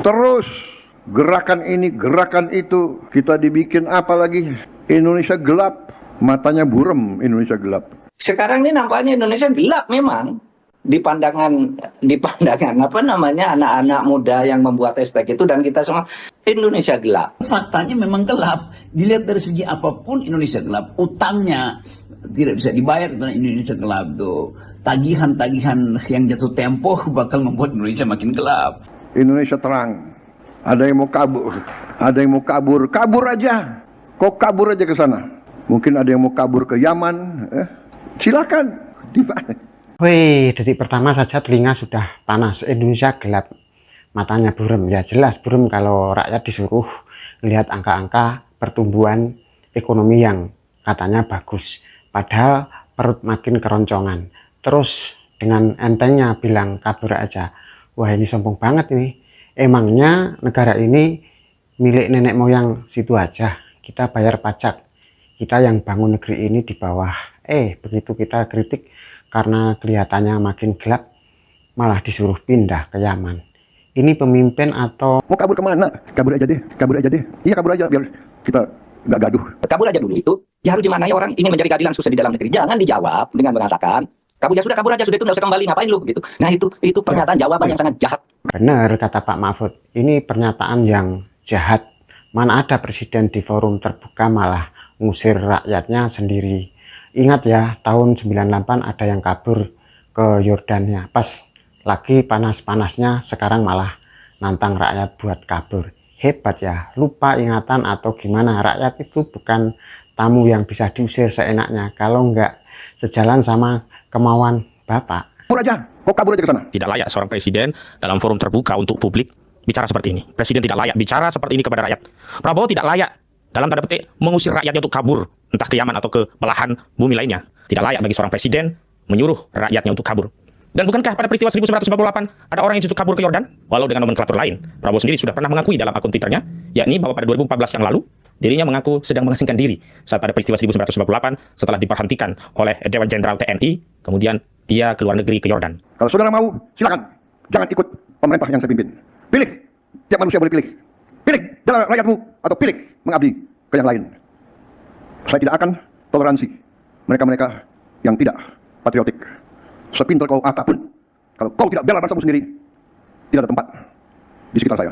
Terus gerakan ini, gerakan itu, kita dibikin apa lagi? Indonesia gelap, matanya buram, Indonesia gelap. Sekarang ini nampaknya Indonesia gelap memang di pandangan apa namanya anak-anak muda yang membuat hashtag itu, dan kita semua Indonesia gelap. Faktanya memang gelap. Dilihat dari segi apapun Indonesia gelap. Utangnya tidak bisa dibayar, itu Indonesia gelap tuh. Tagihan-tagihan yang jatuh tempo bakal membuat Indonesia makin gelap. Indonesia terang. Ada yang mau kabur, ada yang mau kabur, kabur aja. Kok kabur aja ke sana? Mungkin ada yang mau kabur ke Yaman, silakan. Wih, detik pertama saja telinga sudah panas. Indonesia gelap, matanya buram. Ya jelas buram kalau rakyat disuruh melihat angka-angka pertumbuhan ekonomi yang katanya bagus. Padahal perut makin keroncongan. Terus dengan entengnya bilang kabur aja. Wah, ini sombong banget ini. Emangnya negara ini milik nenek moyang situ aja. Kita bayar pajak. Kita yang bangun negeri ini di bawah. Begitu kita kritik karena kelihatannya makin gelap, malah disuruh pindah ke Yaman. Ini pemimpin atau... Mau kabur kemana? Kabur aja deh, kabur aja deh. Iya, kabur aja biar kita nggak gaduh. Kabur aja dulu itu. Ya harus dimaknai orang ingin mencari keadilan susah di dalam negeri. Jangan dijawab dengan mengatakan kabur aja sudah itu nggak usah kembali, ngapain lu gitu. Nah itu pernyataan jawaban yang sangat jahat. Benar kata Pak Mahfud, ini pernyataan yang jahat. Mana ada presiden di forum terbuka malah ngusir rakyatnya sendiri. Ingat ya, tahun 98 ada yang kabur ke Yordania. Pas lagi panas-panasnya, sekarang malah nantang rakyat buat kabur. Hebat ya, lupa ingatan atau gimana. Rakyat itu bukan tamu yang bisa diusir seenaknya. Kalau nggak sejalan sama kemauan Bapak. Kabur aja, kok kabur aja ke sana? Tidak layak seorang presiden dalam forum terbuka untuk publik bicara seperti ini. Presiden tidak layak bicara seperti ini kepada rakyat. Prabowo tidak layak dalam tanda petik mengusir rakyatnya untuk kabur, entah ke Yaman atau ke belahan bumi lainnya. Tidak layak bagi seorang presiden menyuruh rakyatnya untuk kabur. Dan bukankah pada peristiwa 1998 ada orang yang justru kabur ke Yordan? Walau dengan nomenklatur lain. Prabowo sendiri sudah pernah mengakui dalam akun Twitternya, yakni bahwa pada 2014 yang lalu, dirinya mengaku sedang mengasingkan diri saat pada peristiwa 1998 setelah diberhentikan oleh Dewan Jenderal TNI, kemudian dia ke luar negeri ke Yordan. Kalau saudara mau, silakan. Jangan ikut pemerintah yang saya pimpin. Pilih. Tiap manusia boleh pilih. Pilih jalan rakyatmu atau pilih mengabdi ke yang lain. Saya tidak akan toleransi mereka-mereka yang tidak patriotik. Sepintar kau apapun, kalau kau tidak bela bangsamu sendiri, tidak ada tempat di sekitar saya.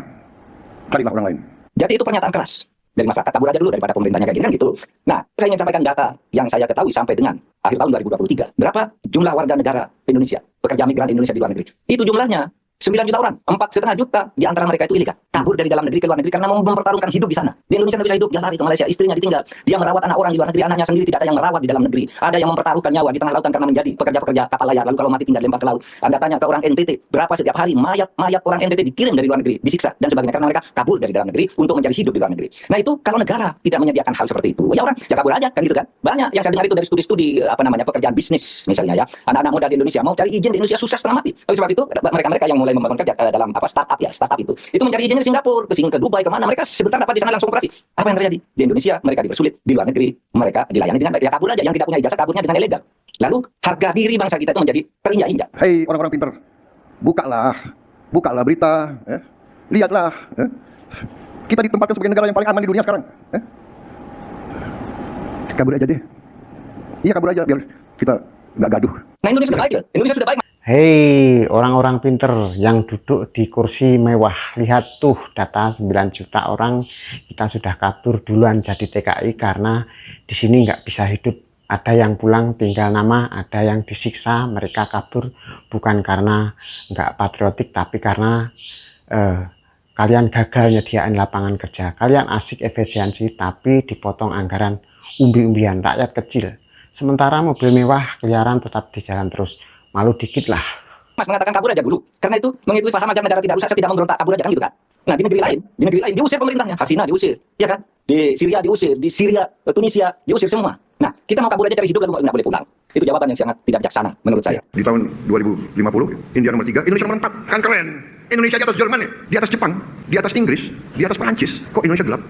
Carilah orang lain. Jadi itu pernyataan keras dari masyarakat. Kabur aja dulu daripada pemerintahnya kayak gini kan gitu. Nah, saya ingin sampaikan data yang saya ketahui sampai dengan akhir tahun 2023. Berapa jumlah warga negara Indonesia, pekerja migran Indonesia di luar negeri? Itu jumlahnya 9 juta orang, 4,5 juta di antara mereka itu ilegal. Kabur dari dalam negeri ke luar negeri karena mau mempertaruhkan hidup di sana. Di Indonesia tidak bisa hidup, dia lari ke Malaysia, istrinya ditinggal. Dia merawat anak orang di luar negeri, anaknya sendiri tidak ada yang merawat di dalam negeri. Ada yang mempertaruhkan nyawa di tengah lautan karena menjadi pekerja-pekerja kapal layar. Lalu kalau mati tinggal lempar ke laut. Anda tanya ke orang NTT, berapa setiap hari mayat orang NTT dikirim dari luar negeri, disiksa dan sebagainya karena mereka kabur dari dalam negeri untuk mencari hidup di luar negeri. Nah itu kalau negara tidak menyediakan hal seperti itu, ya orang ya kabur aja kan gitu kan. Banyak yang saya dengar itu dari studi-studi pekerjaan bisnis misalnya ya. Anak-anak muda di Indonesia mau cari izin di Indonesia susah setengah mati. Oleh sebab itu mereka-mereka yang mulai membangun kerja dalam startup itu mencari izinnya di Singapura, ke Dubai, kemana, mereka sebentar dapat di sana langsung operasi. Apa yang terjadi di Indonesia? Mereka dipersulit, di luar negeri mereka dilayani dengan baik. Ya kabur aja, yang tidak punya ijazah kaburnya dengan ilegal. Lalu harga diri bangsa kita itu menjadi terinjak-injak. Hei orang-orang pintar, bukalah berita, lihatlah, kita ditempatkan sebagai negara yang paling aman di dunia sekarang. Kabur aja deh. Iya kabur aja biar kita nggak gaduh. Nah Indonesia sudah baik ya, Indonesia sudah baik. Hei orang-orang pinter yang duduk di kursi mewah, lihat tuh data 9 juta orang kita sudah kabur duluan jadi TKI karena di sini nggak bisa hidup. Ada yang pulang tinggal nama, ada yang disiksa, mereka kabur bukan karena nggak patriotik tapi karena kalian gagal nyediain lapangan kerja, kalian asik efisiensi tapi dipotong anggaran umbi-umbian rakyat kecil. Sementara mobil mewah keliaran tetap di jalan terus. Malu dikit lah. Mas mengatakan kabur aja dulu. Karena itu mengikuti faham agar negara tidak rusak, saya tidak memberontak, kabur aja kan gitu kan. Nah di negeri lain diusir pemerintahnya. Hasina diusir, ya kan? Di Syria diusir, di Syria, Tunisia diusir semua. Nah kita mau kabur aja cari hidup lalu nggak boleh pulang. Itu jawaban yang sangat tidak bijaksana menurut saya. Di tahun 2050, India nomor 3, Indonesia nomor 4. Kan keren. Indonesia di atas Jerman, di atas Jepang, di atas Inggris, di atas Perancis. Kok Indonesia gelap?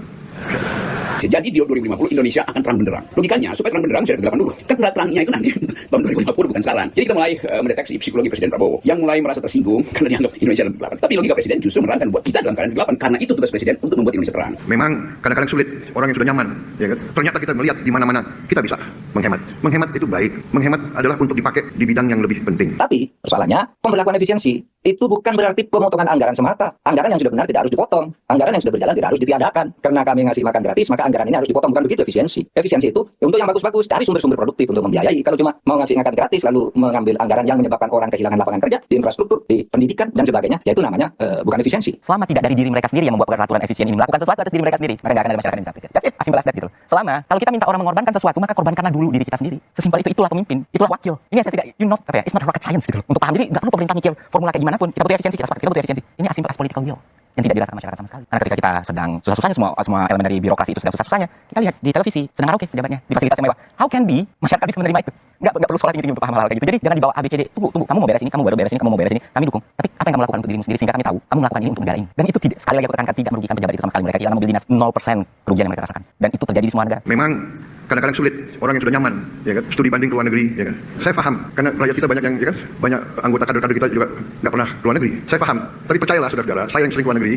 Jadi di 2050 Indonesia akan terang benderang. Logikanya supaya terang benderang sudah kegelapan dulu. Kan terangnya itu nanti tahun 2050 bukan sekarang. Jadi kita mulai mendeteksi psikologi Presiden Prabowo yang mulai merasa tersinggung karena dianggap Indonesia dalam kegelapan. Tapi logika Presiden justru menerangkan buat kita dalam keadaan kegelapan karena itu tugas Presiden untuk membuat Indonesia terang. Memang kadang-kadang sulit orang yang sudah nyaman, ya kan? Ternyata kita melihat di mana-mana kita bisa menghemat. Menghemat itu baik. Menghemat adalah untuk dipakai di bidang yang lebih penting. Tapi persoalannya pemberlakuan efisiensi itu bukan berarti pemotongan anggaran semata. Anggaran yang sudah benar tidak harus dipotong. Anggaran yang sudah berjalan tidak harus ditiadakan. Karena kami ngasih makan gratis, maka anggaran ini harus dipotong. Bukan begitu efisiensi. Efisiensi itu untuk yang bagus-bagus, cari sumber-sumber produktif untuk membiayai. Kalau cuma mau ngasih makan gratis lalu mengambil anggaran yang menyebabkan orang kehilangan lapangan kerja di infrastruktur, di pendidikan dan sebagainya, ya itu namanya bukan efisiensi. Selama tidak dari diri mereka sendiri yang membuat peraturan efisien ini melakukan sesuatu atas diri mereka sendiri, maka nggak akan ada masyarakat yang bisa apresiasi. That's it, as simple as that gitu. Selama kalau kita minta orang mengorbankan sesuatu, maka korbankanlah dulu diri kita sendiri. Sesimpel itu. Itulah pemimpin, itulah wakil. Ini saya tidak, it's not rocket science gitu. Untuk paham, jadi nggak perlu pemerintah mikir formula kayak gimana pun. Kita butuh efisiensi, kita sepakat, kita butuh efisiensi. Ini as simple as political will yang tidak dirasakan masyarakat sama sekali. Karena ketika kita sedang susah-susahnya, semua elemen dari birokrasi itu sedang susah-susahnya, kita lihat di televisi sedang karaoke pejabatnya di fasilitas yang mewah. How can be masyarakat bisa menerima itu? Nggak perlu sholat tinggi untuk paham hal kayak gitu. Jadi jangan dibawa ABCD. Tunggu, kamu mau beres ini, kamu baru beres ini, kamu mau beres ini, kami dukung. Tapi apa yang kamu lakukan untuk dirimu sendiri sehingga kami tahu kamu melakukan ini untuk negara ini. Dan itu tidak, sekali lagi aku tekankan, tidak merugikan pejabat itu sama sekali. Mereka kehilangan mobil dinas 0% kerugian yang mereka rasakan. Dan itu terjadi di semua negara. Memang kadang-kadang sulit orang yang sudah nyaman, ya kan, studi banding ke luar negeri, ya kan. Saya paham karena rakyat kita banyak yang, ya kan, banyak anggota kader-kader kita juga nggak pernah ke luar negeri. Saya paham, tapi percayalah saudara-saudara, saya yang sering ke luar negeri,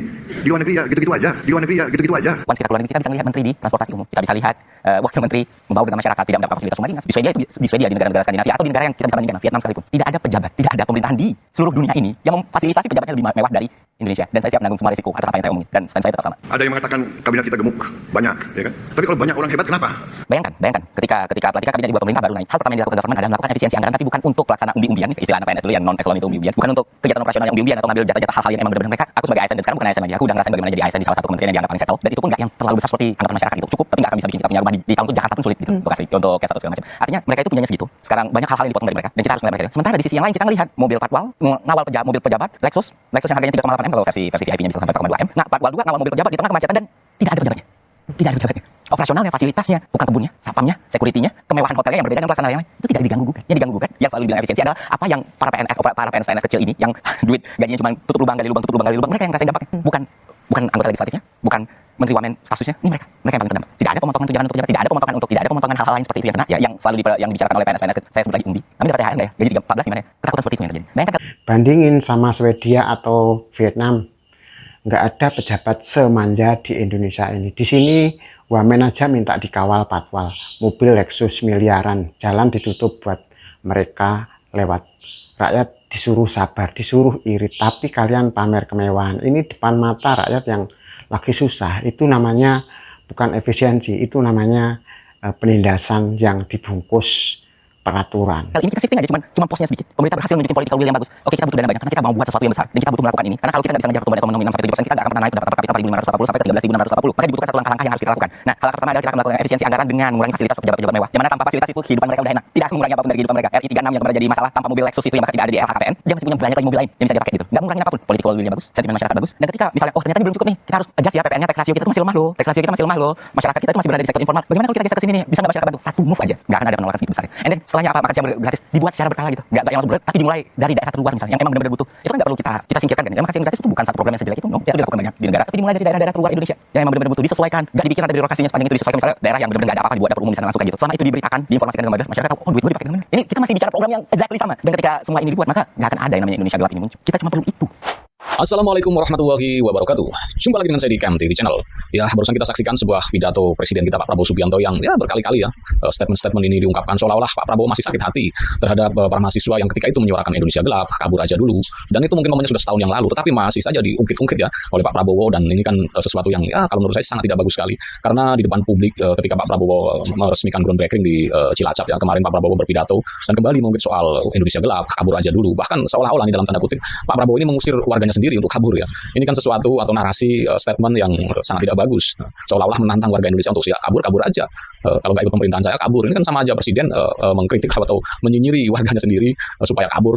di luar negeri ya gitu-gitu aja, di luar negeri ya gitu-gitu aja. Once kita keluar negeri, kita bisa melihat menteri di transportasi umum, kita bisa lihat wakil menteri membawa dengan masyarakat tidak mendapat fasilitas rumah dinas. Di Swedia, di negara-negara Skandinavia atau di negara yang kita bisa bandingkan, Vietnam sekalipun, tidak ada pejabat, tidak ada pemerintahan di seluruh dunia ini yang memfasilitasi pejabatnya lebih mewah dari Indonesia. Dan saya siap menanggung semua risiko atas apa yang saya omongin, dan stand saya tetap sama. Ada yang mengatakan kabinet kita gemuk, banyak, ya kan. Tapi kalau banyak orang hebat, kenapa? Bayangkan, ketika pelantikan kabinet dibuat pemerintah baru naik, hal pertama yang dilakukan government adalah melakukan efisiensi anggaran, tapi bukan untuk pelaksanaan umbi-umbian, istilah anak PNS dulu yang non eselon itu umbi-umbian, bukan untuk kegiatan operasional yang umbi-umbian atau ngambil jatah-jatah hal-hal yang emang benar-benar mereka. Aku sebagai ASN dan sekarang bukan ASN lagi, aku udah ngerasain bagaimana jadi ASN di salah satu kementerian yang dianggap paling settle, dan itu pun nggak yang terlalu besar seperti anggapan masyarakat itu. Cukup, tapi nggak akan bisa bikin kita punya rumah di tahun itu. Jakarta pun sulit gitu, untuk cash atau segala macam. Artinya mereka itu punyanya segitu. Sekarang banyak hal-hal yang dipotong dari mereka, dan kita harus melihat mereka. Sementara di sisi yang lain kita melihat mobil patwal ngawal mobil pejabat Lexus yang harganya 3,8 M, kalau versi VIP-nya bisa sampai 4,2 M. Nah, patwal juga ngawal mobil pejabat di tengah kemacetan dan tidak ada pejabatnya. Tidak ada pejabatnya. Operasionalnya, fasilitasnya, tukang kebunnya, sapamnya, security-nya, kemewahan hotelnya yang berbeda dengan pelaksanaan yang lain, itu tidak diganggu gugat. Yang diganggu gugat, yang selalu dibilang efisiensi adalah apa yang para PNS kecil ini yang duit gajinya cuma tutup lubang gali lubang, mereka yang ngerasain dampaknya. Bukan anggota legislatifnya, bukan menteri wamen staf khususnya, ini mereka yang paling terdampak. Tidak ada pemotongan tunjangan untuk pejabat, tidak ada pemotongan hal-hal lain seperti itu yang kena, ya, yang selalu yang dibicarakan oleh PNS saya sebut lagi umbi. Kami dapat THR enggak ya? Gaji 14 gimana ya? Ketakutan seperti itu yang terjadi. Bayangkan Bandingin sama Swedia atau Vietnam, nggak ada pejabat semanja di Indonesia ini. Di sini wamen aja minta dikawal patwal, mobil Lexus miliaran, jalan ditutup buat mereka lewat. Rakyat disuruh sabar, disuruh irit, tapi kalian pamer kemewahan. Ini depan mata rakyat yang lagi susah. Itu namanya bukan efisiensi, itu namanya penindasan yang dibungkus peraturan. Kali ini kita shifting aja, cuma posnya sedikit. Pemerintah berhasil menunjukin political will yang bagus. Oke, kita butuh dana banyak karena kita mau buat sesuatu yang besar dan kita butuh melakukan ini. Karena kalau kita nggak bisa ngejar pertumbuhan ekonomi 6-7%, kita nggak akan pernah naik pendapatan per kapita 4.540 sampai 13.640. Maka dibutuhkan satu langkah yang harus kita lakukan. Nah, hal pertama adalah kita akan melakukan efisiensi anggaran dengan mengurangi fasilitas pejabat-pejabat mewah. Yang mana tanpa fasilitas itu kehidupan mereka udah enak. Tidak akan mengurangi apapun dari kehidupan mereka. RI 36 yang kemarin jadi masalah tanpa mobil Lexus itu yang bahkan tidak ada di LHKPN, dia masih punya banyak lagi mobil lain yang bisa dipakai gitu. Nggak mengurangi apapun. Political will yang bagus, sentimen masyarakat bagus. Dan ketika misalnya ternyata ini belum cukup nih, kita harus adjust ya PPN-nya, tax ratio kita masih lemah loh. Masyarakat kita itu masih berada di sektor informal. Bagaimana kalau kita geser ke sini nih? Bisa nggak masyarakat bantu? Satu move aja. Nggak akan ada penolakan segitu besar. And then setelahnya apa? Makan siang gratis dibuat secara berkala gitu. Nggak yang langsung berat, tapi dimulai dari daerah terluar misalnya yang emang benar-benar butuh. Itu kan nggak perlu kita singkirkan kan. Makan siang gratis itu bukan satu program yang sejelek itu, no. Itu dilakukan banyak di negara, tapi dimulai dari daerah-daerah terluar Indonesia yang emang benar-benar butuh, disesuaikan. Nggak dibikin nanti birokrasinya sepanjang itu, disesuaikan misalnya daerah yang benar-benar nggak ada apa-apa dibuat dapur umum di sana langsung kayak gitu. Selama itu diberitakan, diinformasikan kepada masyarakat, oh duit gue dipakai dengan ini. Kita masih bicara program yang exactly sama. Dan ketika semua ini dibuat, maka nggak akan ada yang namanya Indonesia gelap ini muncul. Kita cuma perlu itu. Assalamualaikum warahmatullahi wabarakatuh. Jumpa lagi dengan saya di KMTV Channel. Ya, barusan kita saksikan sebuah pidato Presiden kita Pak Prabowo Subianto yang ya berkali-kali ya statement-statement ini diungkapkan seolah-olah Pak Prabowo masih sakit hati terhadap para mahasiswa yang ketika itu menyuarakan Indonesia gelap, kabur aja dulu. Dan itu mungkin momennya sudah setahun yang lalu, tetapi masih saja diungkit-ungkit ya oleh Pak Prabowo. Dan ini kan sesuatu yang ya kalau menurut saya sangat tidak bagus sekali. Karena di depan publik ketika Pak Prabowo meresmikan groundbreaking di Cilacap ya kemarin, Pak Prabowo berpidato dan kembali mengungkit soal Indonesia gelap, kabur aja dulu. Bahkan seolah-olah ini dalam tanda kutip Pak Prabowo ini mengusir warganya sendiri untuk kabur ya. Ini kan sesuatu atau narasi statement yang sangat tidak bagus. Seolah-olah menantang warga Indonesia untuk ya kabur aja. Kalau nggak ikut pemerintahan saya kabur. Ini kan sama aja Presiden mengkritik atau menyinyiri warganya sendiri supaya kabur,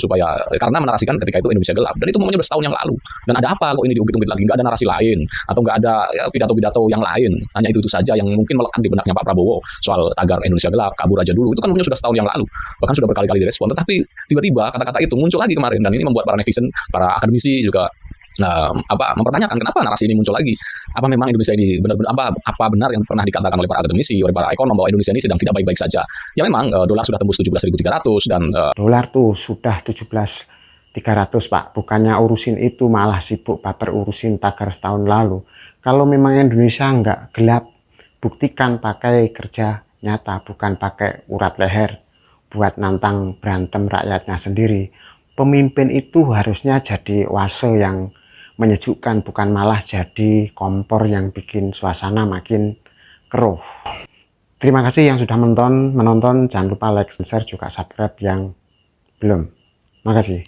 karena menarasikan ketika itu Indonesia gelap. Dan itu momennya sudah setahun yang lalu. Dan ada apa kok ini diungkit-ungkit lagi? Nggak ada narasi lain atau nggak ada ya, pidato-pidato yang lain. Hanya itu saja yang mungkin melekat di benaknya Pak Prabowo soal tagar Indonesia gelap, kabur aja dulu. Itu kan momennya sudah setahun yang lalu. Bahkan sudah berkali-kali direspon. Tetapi tiba-tiba kata-kata itu muncul lagi kemarin dan ini membuat para netizen, para akademisi juga mempertanyakan kenapa narasi ini muncul lagi. Apa memang Indonesia ini benar-benar apa benar yang pernah dikatakan oleh para akademisi, oleh para ekonom bahwa Indonesia ini sedang tidak baik-baik saja. Ya memang dolar sudah tembus 17.300 dan Dolar tuh sudah 17.300 Pak, bukannya urusin itu malah sibuk baper urusin tagar setahun lalu. Kalau memang Indonesia nggak gelap, buktikan pakai kerja nyata, bukan pakai urat leher buat nantang berantem rakyatnya sendiri. Pemimpin itu harusnya jadi oase yang menyejukkan, bukan malah jadi kompor yang bikin suasana makin keruh. Terima kasih yang sudah menonton. Jangan lupa like, share, juga subscribe yang belum. Makasih.